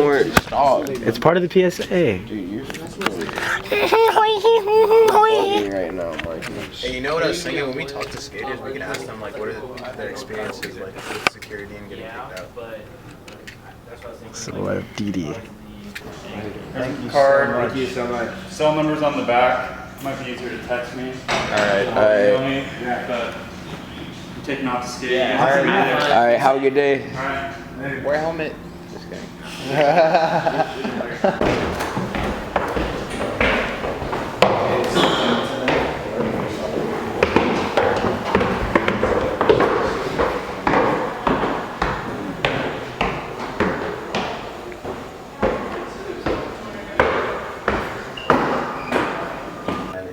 weren't. Stop. It's part of the PSA. Dude, you're right now, Mike. Hey, you know what I was thinking? When we talk to skaters, we can ask them like, what are their experiences like with security and getting kicked out. So what a DD. Thank you Card. so much. Thank you so much. Cell number's on the back. Might be easier to text me. Alright, Email alright. me, but I'm taking off to skate. Yeah. Alright, have a good day. Alright. Wear a helmet. Just kidding.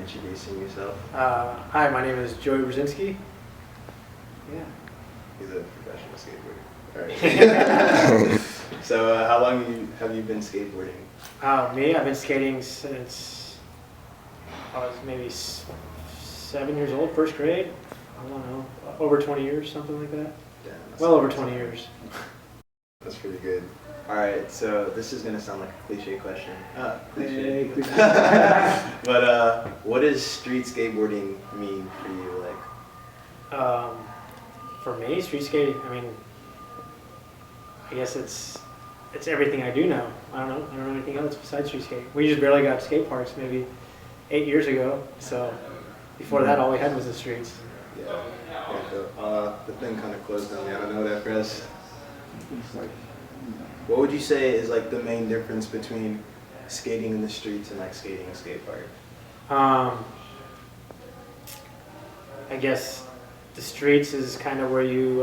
Introducing yourself. Hi, my name is Joey Brezinski. Yeah. He's a professional skateboarder. Alright. So, how long have you been skateboarding? Me, I've been skating since I was maybe 7 years old, first grade. I don't know, over 20 years, something like that. Yeah, Well over 20 years. That's pretty good. Alright, so this is going to sound like a cliche question. Cliche. But what does street skateboarding mean for you? For me, street skating, I mean, I guess it's everything I do now. I don't know anything else besides street skating. We just barely got skate parks maybe 8 years ago, so before that all we had was the streets. Yeah. The thing kind of closed on me. I don't know what at first. What would you say is like the main difference between skating in the streets and like skating a skate park? I guess the streets is kind of where you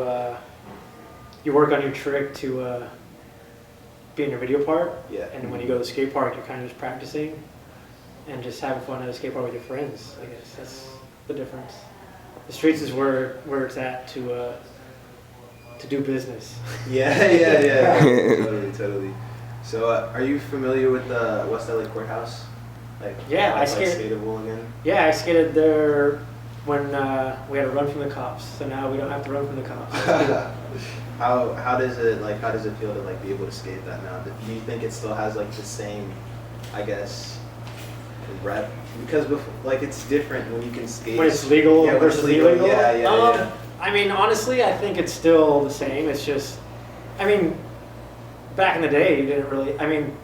work on your trick to be in your video part. Yeah. And when you go to the skate park, you're kind of just practicing and just having fun at a skate park with your friends. I guess that's the difference. The streets is where it's at to do business. Yeah. Totally. So, are you familiar with the West LA Courthouse? Yeah, I skated. skated. Skatable again. Yeah, I skated there when we had to run from the cops. So now we don't have to run from the cops. How does it feel to like be able to skate that now? Do you think it still has like the same, I guess, rep? Because like it's different when you can skate. When it's legal versus illegal? Yeah. I mean, honestly, I think it's still the same. It's just, I mean, back in the day, you didn't really, I mean,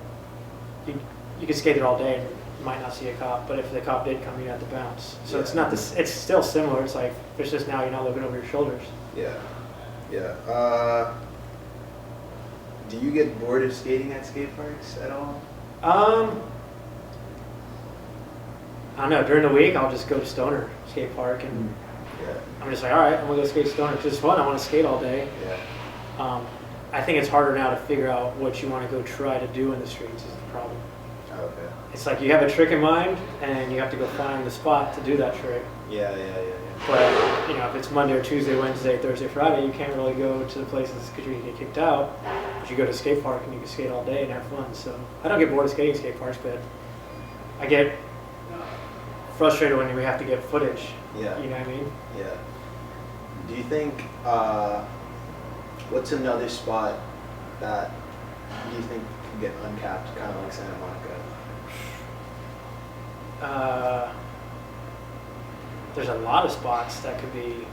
you could skate it all day and you might not see a cop, but if the cop did come, you had to bounce. So it's not this, it's still similar. It's like, it's just now you're not looking over your shoulders. Yeah. Do you get bored of skating at skate parks at all? I don't know, during the week, I'll just go to Stoner Skate Park and I'm just like, all right, I'm gonna go skate Stoner because it's fun. I want to skate all day. Yeah. I think it's harder now to figure out what you want to go try to do in the streets is the problem. Okay. It's like you have a trick in mind and you have to go find the spot to do that trick. Yeah. But if it's Monday or Tuesday, Wednesday, Thursday, Friday, you can't really go to the places because you can get kicked out. But you go to a skate park and you can skate all day and have fun. So I don't get bored of skating skate parks, but I get frustrated when we have to get footage. Yeah. You know what I mean? Yeah. Do you think what's another spot that you think can get uncapped, kind of like Santa Monica? There's a lot of spots that could be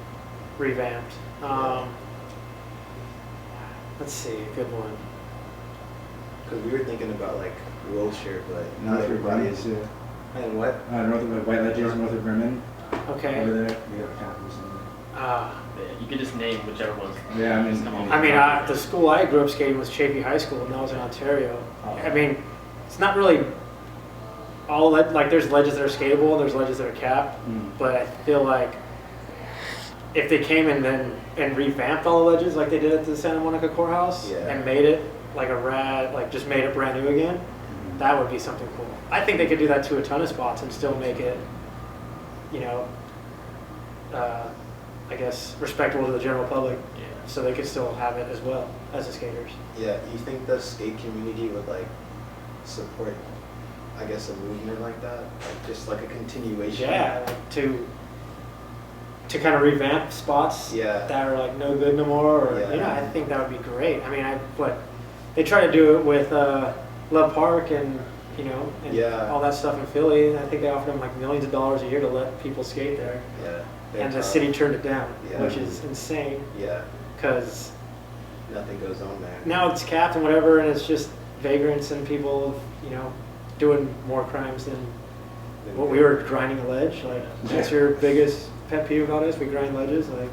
revamped. Let's see, a good one. Because we were thinking about like Wilshire, but not everybody is. And what? North White Ledges, North of Bremen. Okay. Over there, we have a campus in Yeah, you can just name whichever ones. there. Yeah, I mean, the school I grew up skating was Chafee High School, and that was in Ontario. I mean, it's not really all like there's ledges that are skatable, and there's ledges that are capped. But I feel like if they came in then and revamped all the ledges like they did at the Santa Monica Courthouse and made it like a rad, like just made it brand new again, that would be something cool. I think they could do that to a ton of spots and still make it, I guess, respectable to the general public. Yeah. So they could still have it as well as the skaters. Yeah. Do you think the skate community would like support, I guess, a movement like that, like just like a continuation? Yeah, like to kind of revamp spots that are like no good no more, or I think that would be great. I mean, they try to do it with Love Park and and Yeah. all that stuff in Philly. And I think they offered them like millions of dollars a year to let people skate there, Yeah. and the city turned it down, Yeah. which is insane Yeah. because Nothing goes on there. now it's capped and whatever, and it's just vagrants and people, doing more crimes than what we were grinding a ledge. Like that's your biggest pet peeve about us. We grind ledges. Like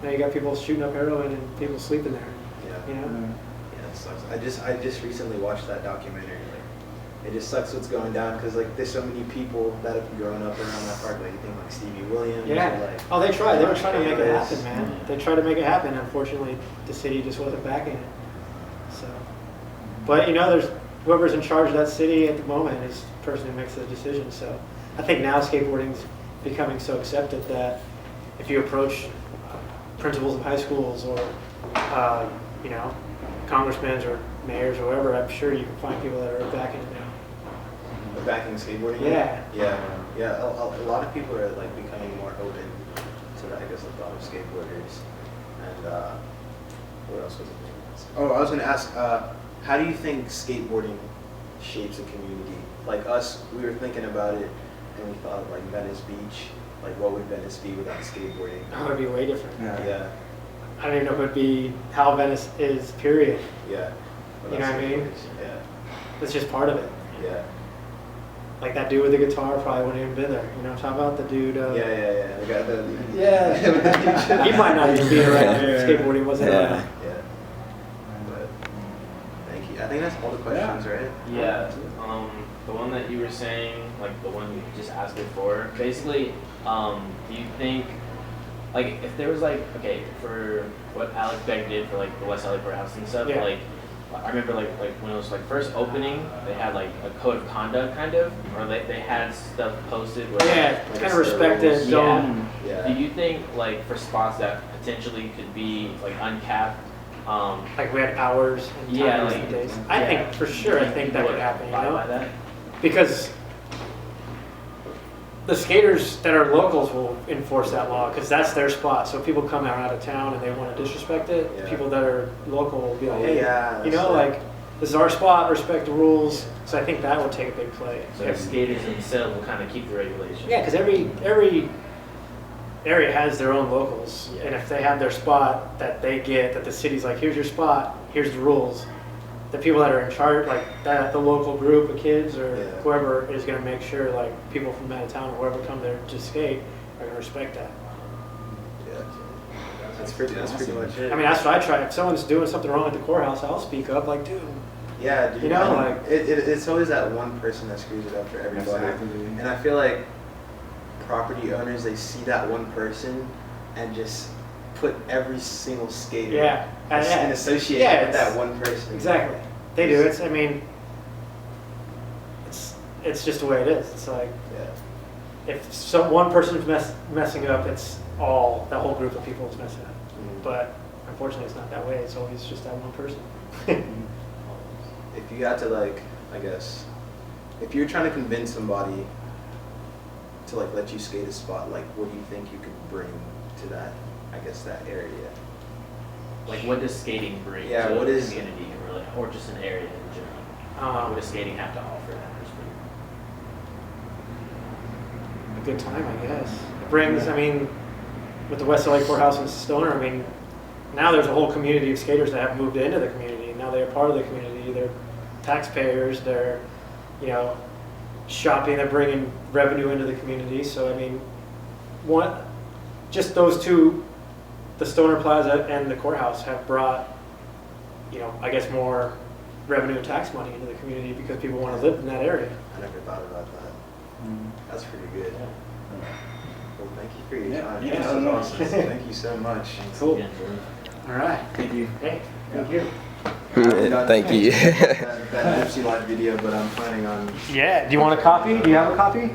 now you got people shooting up heroin and people sleeping there. Yeah. You know. Yeah, it sucks. I just recently watched that documentary. Like, it just sucks what's going down because like there's so many people that have grown up around that park. Like you think like Stevie Williams. Yeah. Or, like, Oh, they tried. They were trying to make it Davis. happen, man. They tried to make it happen. Unfortunately, the city just wasn't backing it. So, but there's whoever's in charge of that city at the moment is the person who makes the decision. So, I think now skateboarding's becoming so accepted that if you approach principals of high schools or congressmen or mayors or whoever, I'm sure you can find people that are backing it now. Backing skateboarding. Yeah. Yeah. A lot of people are like becoming more open to that. I guess a lot of skateboarders. And what else was it? Oh, I was going to ask, how do you think skateboarding shapes a community? Like us, we were thinking about it, and we thought like Venice Beach. Like, what would Venice be without skateboarding? Oh, it'd be way different. Yeah. I don't even know if it'd be how Venice is, period. Yeah. You know what I mean? Yeah. It's just part of it. Yeah. Like that dude with the guitar probably wouldn't even been there. You know what I'm talking about? The dude. Yeah. The guy that. Yeah. He might not even be around if skateboarding wasn't around. Yeah. But thank you. I think that's all the questions, right? Yeah. The one that you were saying, like the one you just asked before, basically, do you think, like, if there was like, okay, for what Alex Beck did for like the West LA Courthouse and stuff, Yeah. like, I remember like when it was like first opening, they had like a code of conduct kind of, or they had stuff posted where Yeah, like, kind of respected. Yeah. Don't. Yeah. Do you think like for spots that potentially could be like uncapped, Like we had hours and Yeah, times like- and days. yeah. I think for sure. I think that people could happen. abide by that? Because the skaters that are locals will enforce that law because that's their spot. So if people come out of town and they want to disrespect it, Yeah. people that are local will be like, hey, Yeah, like this is our spot, respect the rules. So I think that would take a big play. So the skaters themselves will kind of keep the regulations. Yeah, because every area has their own locals, Yeah. and if they have their spot that they get, that the city's like, here's your spot, here's the rules. The people that are in charge, like that, the local group of kids or Yeah. whoever is going to make sure, like people from out of town or whoever come there to skate are going to respect that. Yeah. That's pretty much it. I mean, that's what I try. If someone's doing something wrong at the courthouse, I'll speak up, like, dude. Yeah, dude. You know, like- it's always that one person that screws it up for everybody. Exactly. And I feel like property owners, they see that one person and just put every single skater Yeah, and associate yeah, it with it's- that one person. Exactly. They do. I mean, it's just the way it is. It's like Yeah. if one person's messing up, it's all the whole group of people is messing up. Mhm. But unfortunately, it's not that way. It's always just that one person. If you had to, like, I guess, if you're trying to convince somebody to like let you skate a spot, like what do you think you could bring to that, I guess, that area? Like, what does skating bring Yeah, to what the is- community, really, or just an area in general? What does skating have to offer that person? A good time, I guess. It brings, I mean, with the West LA Courthouse and Stoner, I mean, now there's a whole community of skaters that have moved into the community. Now they're part of the community. They're taxpayers. They're, shopping. They're bringing revenue into the community. So, I mean, just those two, the Stoner Plaza and the courthouse have brought, I guess more revenue and tax money into the community because people want to live in that area. I never thought about that. That's pretty good. Well, thank you for your time. Yeah, This was no. awesome. Thank you so much. Cool. Yeah, Jordan. All right. Thank you. Hey, thank you. Thank you. that Nipsey Live video, but I'm planning on. Yeah. Do you want a copy? Do you have a copy?